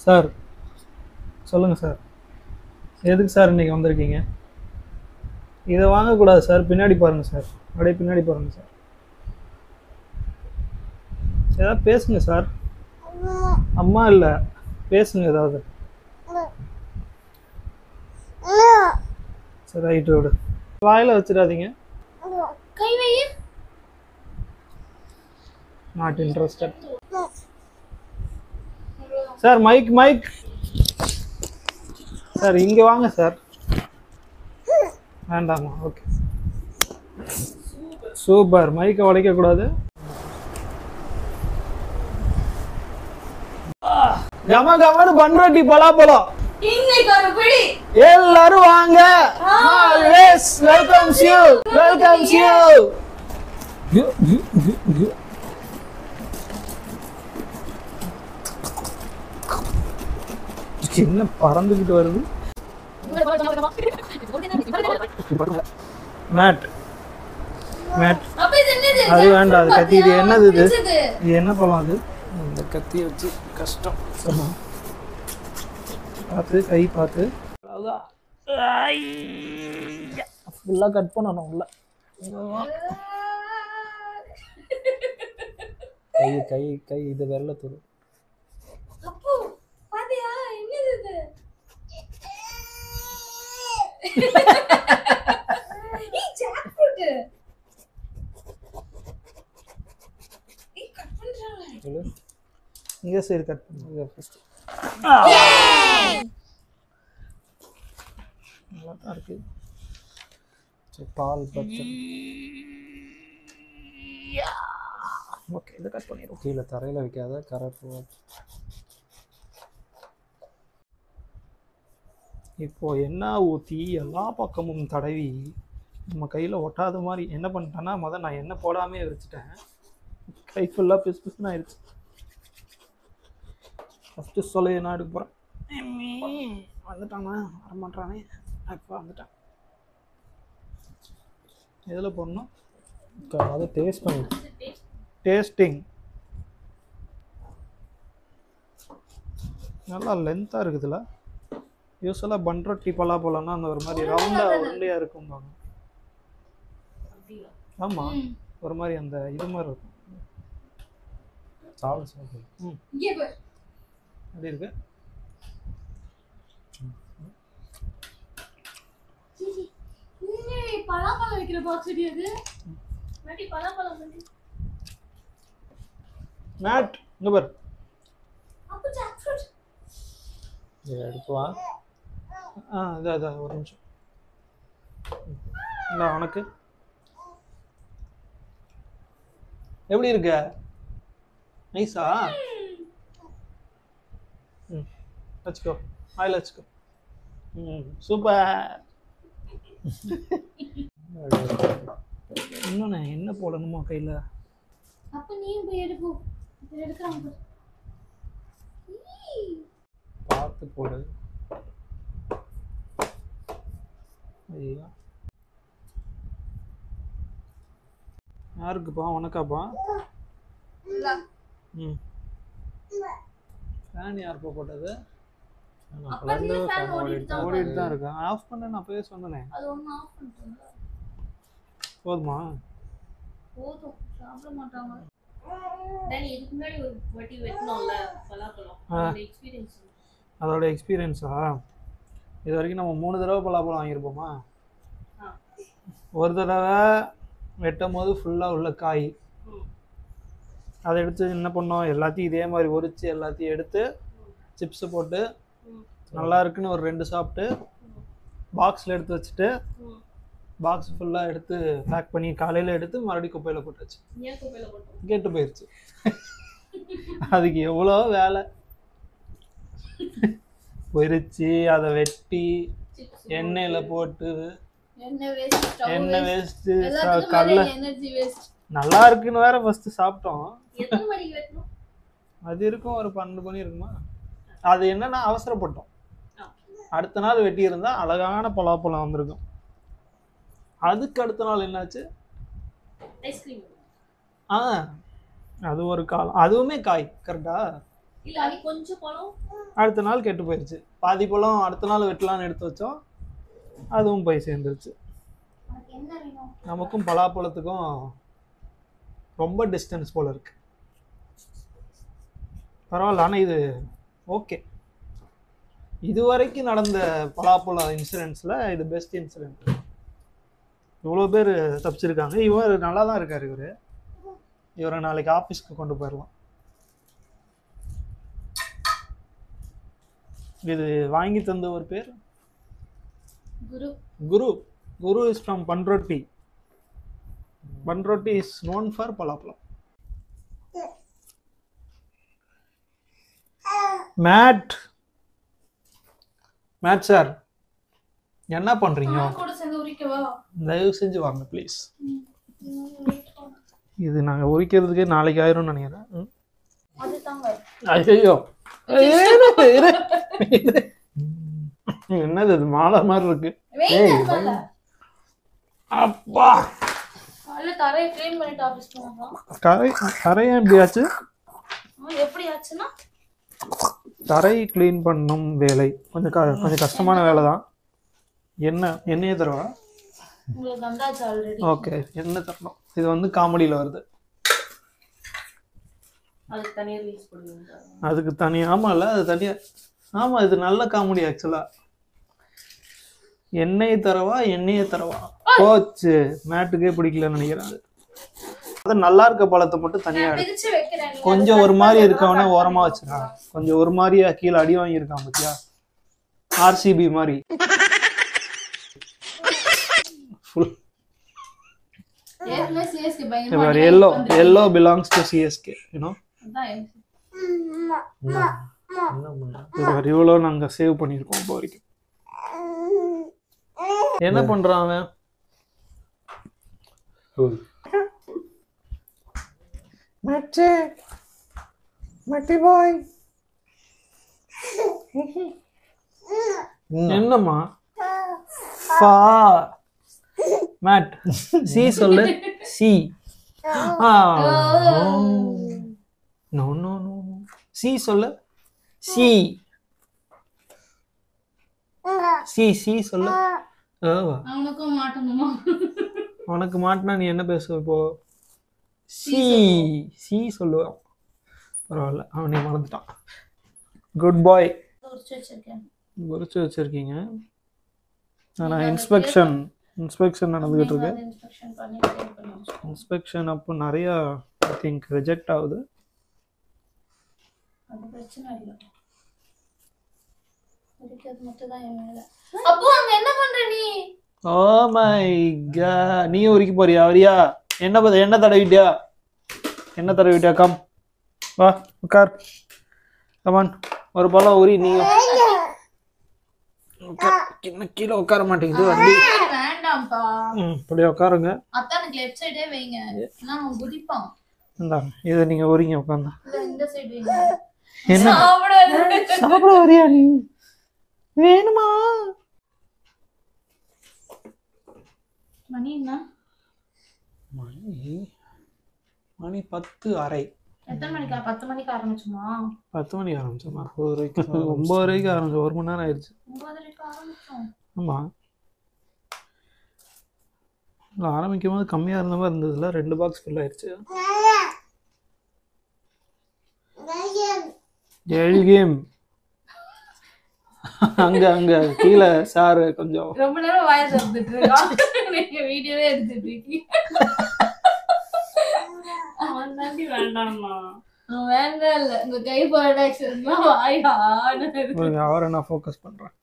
Sir சொல்லுங்கள் sir. எதுக்கு sir இன்றைக்கி வந்திருக்கீங்க? இதை வாங்கக்கூடாது சார். பின்னாடி பாருங்கள் சார். அப்படியே பின்னாடி பாருங்கள் சார். ஏதாவது பேசுங்க சார். அம்மா இல்லை, பேசுங்க ஏதாவது. சரி ரைட்டு விடு. வாயில் வச்சிடாதீங்க. Not interested sir. Mike sir இங்கே வாங்க சார். வேண்டாமா? Okay super. மைக்கை உடைக்கக்கூடாது. கம கமனு பண்ரோட்டி பலாப்பழம் எல்லாரும் வாங்க. Always welcomes you. என்ன பறந்துகிட்டு வருது? மேட் அது வேண்டாம். அது கத்தி. இது என்னது? இது என்ன பழம்? அது இந்த கத்தியை வச்சு கஷ்டம். பார்த்து கை பார்த்து. ஃபுல்லாக கட் பண்ணணும். உள்ள கை இது வெள்ளை தூள். இங்கே சரி கட் பண்ணுங்க ஃபர்ஸ்ட். நல்லா தான் இருக்கு. சரி பால் பச்சை. ஓகே இதை கட் பண்ணிடுவோம். கீழே தரையில் வைக்காத, கரை. இப்போ என்ன ஊற்றி எல்லா பக்கமும் தடவி நம்ம கையில் ஒட்டாத மாதிரி என்ன பண்ணிட்டேன்னா, நான் எண்ணெய் போடாமே வச்சுட்டேன். கை ஃபுல்லாக பிசுன்னு ஆயிடுச்சு. ஃபஸ்ட்டு சொல்ல நான் எடுக்க போகிறேன். வந்துட்டானா? வரமாட்டானே. இப்போ வந்துட்டான். எதில் போடணும்? அதை டேஸ்ட் பண்ணி. டேஸ்டிங் நல்லா லென்த்தாக இருக்குதுல்ல. யூஸ்வலாக பண்ரொட்டி பலாப்பழம்னா அந்த ஒரு மாதிரி ரவுண்டாக உருண்டையாக இருக்கும்பாங்க. ஆமாம், ஒரு மாதிரி அந்த இது மாதிரி இருக்கும். அப்படி இருக்கு. பலாப்பழம் வைக்கிற பாக்ஸ் இது. மேட்டி பலாப்பழம் வந்து மேட் இங்க பாரு. அப்ப ஜாக் ஃப்ரூட் இத எடுப்பா. அத ஒரு நிமிஷம். இல்ல உனக்கு எப்படி இருக்கு? நைஸா? Let's go. Hi let's go. Super. இன்னொன்னு என்ன போடணுமா கையில? அப்ப நீயும் போய் எடுப்போ. எடுக்கறாங்க. பார்த்து போடு. ஐயா யாருக்குப்பா? உனக்காப்பா? இல்ல. ஃபேன் யாருப்பா போட்டது? அப்பவே ஃபேன் ஓடிட்டு தான் இருக்கு. ஆஃப் பண்ண நான் அப்பவே சொன்னேனே. அது ஒண்ணு ஆஃப் பண்ணிட்டேன். போதுமா? போதும். சாப்பிட மாட்டாங்க. டேனி இதுக்கு முன்னாடி ஒரு வாட்டி வெட்டணும்ல பலாப்பழம். அந்த எக்ஸ்பீரியன்ஸ். அதோட எக்ஸ்பீரியன்ஸா? இது வரைக்கும் நம்ம 3 தடவை பலாப்பழம் வாங்கியிருப்போமா? ஒரு தடவை வெட்டும் போது ஃபுல்லாக உள்ள காய். அதை எடுத்து என்ன பண்ணோம்? எல்லாத்தையும் இதே மாதிரி உரிச்சு எல்லாத்தையும் எடுத்து சிப்ஸு போட்டு நல்லா இருக்குன்னு ஒரு 2 சாப்பிட்டு பாக்ஸில் எடுத்து வச்சுட்டு பாக்ஸ் ஃபுல்லாக எடுத்து பேக் பண்ணி காலையில் எடுத்து மறுபடியும் குப்பையில் போட்டாச்சு. கேட்டு போயிடுச்சு. அதுக்கு எவ்வளோ வேலை. பொரிச்சு அதை வெட்டி எண்ணெயில் போட்டு எண்ணெய் வேஸ்ட்டு கடல நல்லா இருக்குன்னு வேற ஃபஸ்ட்டு சாப்பிட்டோம். அது இருக்கும் ஒரு 12 மணி இருக்குமா? அது என்னன்னா அவசரப்பட்டோம். அடுத்த நாள் வெட்டி இருந்தா அழகான பலாப்பழம் வந்திருக்கும். அதுக்கு அடுத்த நாள் என்னாச்சு? அது ஒரு காலம். அதுவுமே காய் கரெக்டா? இல்ல அது கொஞ்சம் பழம் அடுத்த நாள் கெட்டு போயிடுச்சு. பாதி பழம் அடுத்த நாள் வெட்டலான்னு எடுத்து வச்சோம், அதுவும் போய் சேர்ந்துருச்சு. என்ன வேணும்? நமக்கும் பலாப்பழத்துக்கும் ரொம்ப டிஸ்டன்ஸ் போல இருக்கு. பரவாயில்ல, ஆனால் இது ஓகே. இதுவரைக்கும் நடந்த பலாப்பழம் இன்சிடென்ட்ஸில் இது பெஸ்ட் இன்சிடென்ட். இவ்வளோ பேர் தப்பிச்சிருக்காங்க. இவர் நல்லா தான் இருக்கார். இவரை நாளைக்கு ஆஃபீஸ்க்கு கொண்டு போயிடலாம். இது வாங்கி தந்த ஒரு பேர் Guru. Guru. Guru is from Panruti. Panruti is known for palappazham. மேட் சார், என்ன பண்றீங்க? கூட சேர்ந்து உரிக்கவா? தயவு செஞ்சு வாங்க ப்ளீஸ். இது நாங்கள் உரிக்கிறதுக்கே நாளைக்கு ஆயிரும் நினைக்கிறேன். ஐயோ, என்னது இது மாலை மாதிரி இருக்கு. அப்பா, தரையை க்ளீன் பண்ணிட்டு ஆபீஸ் போறோம். தரையை எப்படி ஆச்சு? எப்படி ஆச்சுன்னா தரை க்ளீன் பண்ணும் வேலை கொஞ்சம் கஷ்டமான வேலை தான். எண்ணெயே தருவா? உங்களுக்கு வந்தாச்சு ஆல்ரெடி. ஓகே, எண்ணெய் தரணும். இது வந்து காமெடியில் வருது. அதுக்கு தனியாக ரீல்ஸ் போடுவீங்க? அதுக்கு தனியாக, ஆமாம்ல, அது தனியாக. ஆமாம், இது நல்ல காமெடி ஆக்சுவலாக. எண்ணெயை தரவா போச்சு. மேட்டுக்கே பிடிக்கலன்னு நினைக்கிறேன். அது நல்லா இருக்க பழத்தை மட்டும் தனியாக பிரிச்சு வைக்கிறேன். கொஞ்சம் ஒரு மாதிரி இருக்கவனே ஓரமாக வச்சுருக்கான். கொஞ்சம் ஒரு மாதிரியா கீழே அடி வாங்கியிருக்கான் பத்தியா, ஆர்சிபி மாதிரி. yellow belongs to CSK, you know. இவ்வளோ நாங்க சேவ் பண்ணியிருக்கோம் இப்போ வரைக்கும். என்ன பண்றான் அவன்? மட்டி பாய், என்னம்மா? மேட், சி சொல்லு. சி. நோ நோ நோ, சி சொல்லு. சி சி சி சொல்லு. அவனுக்கும் மாட்டணுமா? உனக்கு மாட்டினா நீ என்ன பேசுவ இப்போ? சி சி சொல்லுவான். பரவாயில்ல, அவனே மறந்துட்டான். குட் பாய். உரிச்சு வச்சிருக்கீங்க. ஆனால் இன்ஸ்பெக்ஷன் நடந்துகிட்டு இருக்கு. இன்ஸ்பெக்ஷன் அப்போ நிறையா ஐ திங்க் ரிஜெக்ட் ஆகுது. அது பிரச்சனை இல்லை. அப்போ அங்க என்ன பண்ற நீ? ஓ மை காட், நீ உரிக்க போறியா? வரியா? என்ன தடவிட்டியா? கம் வா, உட்கார். கமான், ஒரு பழம் உரி. நீ கீழே உட்கார மாட்டேங்குது வண்டி. வேண்டாம்ப்பா, இப்படி உட்காருங்க. அத்தானுக்கு லெஃப்ட் சைடே வைங்க, நான் குதிப்பான். இந்தாங்க, இதை நீங்க உரிங்க உட்காந்து. இந்த சைடு வைங்க. என்ன சாப்பிட வரியா நீ? வேணுமா? மணி என்ன? மணி 10:30. எத்தனை மணிக்கு? 10 மணிக்கு ஆரம்பிச்சோமா? 10 மணிக்கு ஆரம்பிச்சோமா? 9:30 ஆரம்பிச்சோம். 1 மணி நேரம் ஆயிடுச்சு. 9:30 ஆரம்பிச்சோம். ஆமா, ஆரம்பிக்கும் போது கம்மியா இருந்த மாதிரி இருந்ததுல, 2 பாக்ஸ் ஃபில் ஆயிடுச்சு. கேம் அங்க கீழே சாரு கொஞ்சம் ரொம்ப நேரம் வாய்ஸ் எடுத்துட்டு இருக்கோம். நீங்க வீடியோவே எடுத்துட்டு இருக்கீங்க. அவன் தாண்டி வேண்டாமா? வேண்டாம் இல்ல, உங்க கை ப்ரொடக்ஷன்லாம் அவரை நான் ஃபோக்கஸ் பண்றேன்.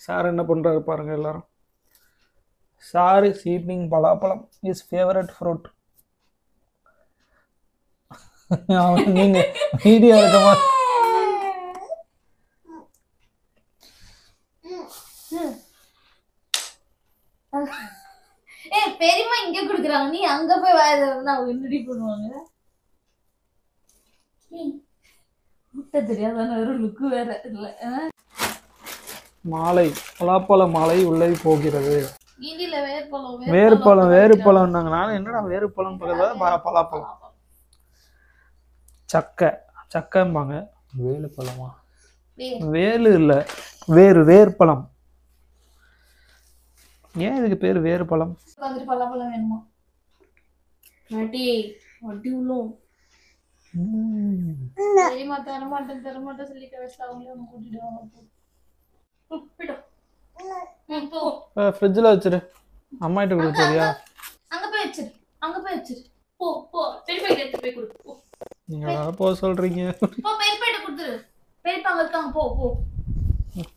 சார் என்ன பண்றாரு பாருங்க எல்லாரும். சார் இஸ் ஈட்டிங் பலாப்பழம், இஸ் ஃபேவரட் ஃப்ரூட். நீங்க வீடியோ எடுக்கமா? பெரியமா இங்க குடுக்குறாங்க, நீ அங்க போய் வாயில அவங்க என்னடி பண்ணுவாங்க? முட்டை தெரியாதான ஒரு லுக்கு வேற இல்ல. மாலை, பலாப்பழ மாலை உள்ளே போகிறது. இந்தியில வேறுபழம் நாங்க. நானும் என்னடா வேறுபழம் பக்கத்துல பலாப்பழம். சக்கை சக்கைம்பாங்க. வேலு பழமா? வேர். வேலு இல்லை, வேர் பழம். ஏன் இதுக்கு பேர் வேறு பழம்? உட்காந்துட்டு பலாப்பழம் வேணுமா? நட்டி வட்டி உள்ளோம். சரிம்மா தரமாட்டேன் சொல்லிட்டு வயசுல அவங்களே ஒன்று கூட்டிடுவாங்க. போ. ஃப்ரிட்ஜில் வச்சிரு, அம்மா கிட்ட கொடுக்க சரியா? அங்க போய் வச்சிரு. போ பெரியப்பா எடுத்து போய் கொடு. போ. நீங்கள் போக சொல்கிறீங்க. போ பெரியப்பா கொடுத்துரு. பெரியப்பா அங்க இருக்காங்க. போ.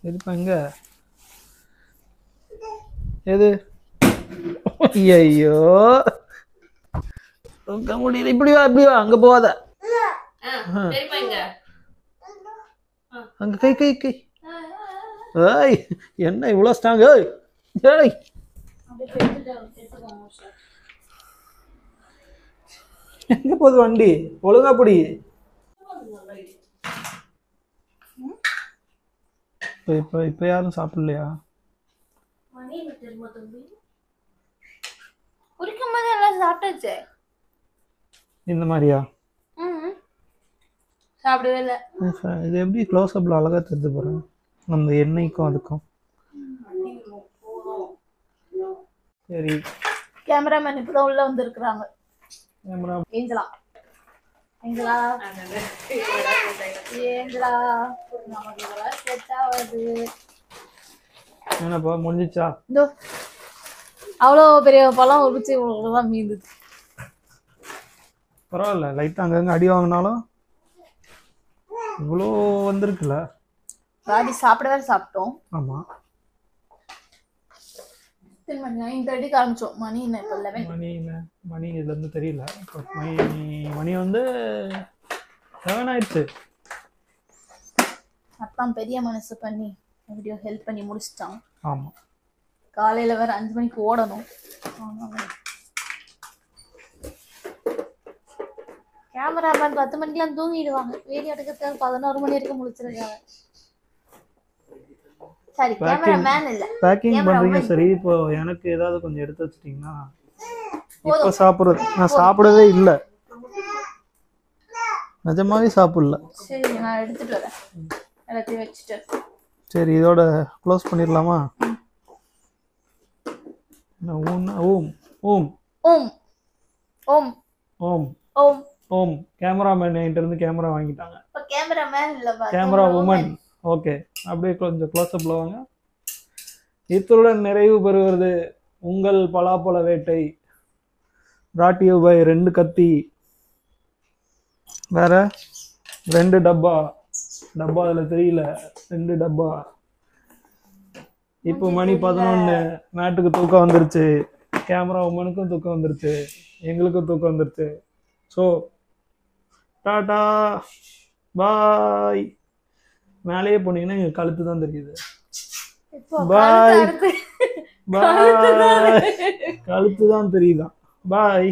பெரியப்பா எங்க? எது? ஐயோ தூக்க முடியல. இப்படி வா அங்க போகாத. பெரியப்பா எங்க? அங்க கை. ஏய் என்ன இவ்வளோ ஸ்ட்ராங்? ஏய் எங்க போகுது வண்டி? ஒழுங்கா பிடி. இப்ப யாரும் சாப்பிடலையா? குடிக்கும் போது எல்லாம் சாப்பிட்டாச்சு. இந்த மாதிரியா? சாப்பிடவே இல்லை. இது எப்படி க்ளோஸ் அப்ல அழகா தெரிஞ்சு போறேன் அந்த எண்ணெய்க்கும் அதுக்கும். சரி கேமராமேன் இப்பதான் உள்ள வந்து இருக்கிறாங்க. ஏஞ்சலா என்னப்பா முடிஞ்சிச்சா? அவ்வளோ பெரிய பழம் உரிச்சு இவ்வளவுதான் மீந்துச்சு. பரவாயில்ல, லைட்டா அங்கங்க அடி வாங்கினாலும் இவ்வளோ வந்திருக்குல்ல. பாதி சாப்பிடவே சாப்பிட்டோம். ஆமா, மணி 9:30 ஆரம்பிச்சோம். மணி என்ன இப்போ 11. மணி இதுல இருந்து தெரியல. மணி வந்து 7 ஆயிடுச்சு. அத்தான் பெரிய மனசு பண்ணி வீடியோ ஹெல்ப் பண்ணி முடிச்சிட்டான். ஆமா, காலையில வேற 5 மணிக்கு ஓடணும். கேமராமேன் 10 மணிக்கெல்லாம் தூங்கிடுவாங்க. வீடியோ எடுக்கிறதுக்கு 11 மணி வரைக்கும் முடிச்சிருக்காங்க. சரி, கேமராமேன் இல்ல, பேக்கிங் பண்றீங்க. சரி, இப்போ எனக்கு ஏதாவது கொஞ்சம் எடுத்து வச்சிட்டீங்கன்னா இப்போ சாப்பிடுறது. நான் சாப்பிடவே இல்லை, நிஜமாவே சாப்பிடல. சரி, நான் எடுத்துட்டு வரேன் எல்லாத்தையும் வச்சுட்டு. சரி, இதோட க்ளோஸ் பண்ணிடலாமா? ஓம் ஓம் ஓம் ஓம் ஓம் ஓம் ஓம். கேமராமேன் என்கிட்ட இருந்து கேமரா வாங்கிட்டாங்க. இப்போ கேமராமேன் இல்ல, கேமரா உமன். ஓகே, அப்படியே கொஞ்சம் க்ளோஸ்அப்ல வாங்க. இத்துடன் நிறைவு பெறுவது உங்கள் பலாப்பழ வேட்டை. brought you by 2 கத்தி, வேற 2 டப்பா அதில் தெரியல, 2 டப்பா. இப்போ மணி 11. மேட்டுக்கு தூக்கம் வந்துருச்சு, கேமரா உமனுக்கும் தூக்கம் வந்துருச்சு, எங்களுக்கும் தூக்கம் வந்துருச்சு. ஸோ டாடா பாய். மேலேயே போனீங்கன்னா எங்க கழுத்து தான் தெரியுது. பாய் பாய், கழுத்து தான் தெரியுதான். பாய்.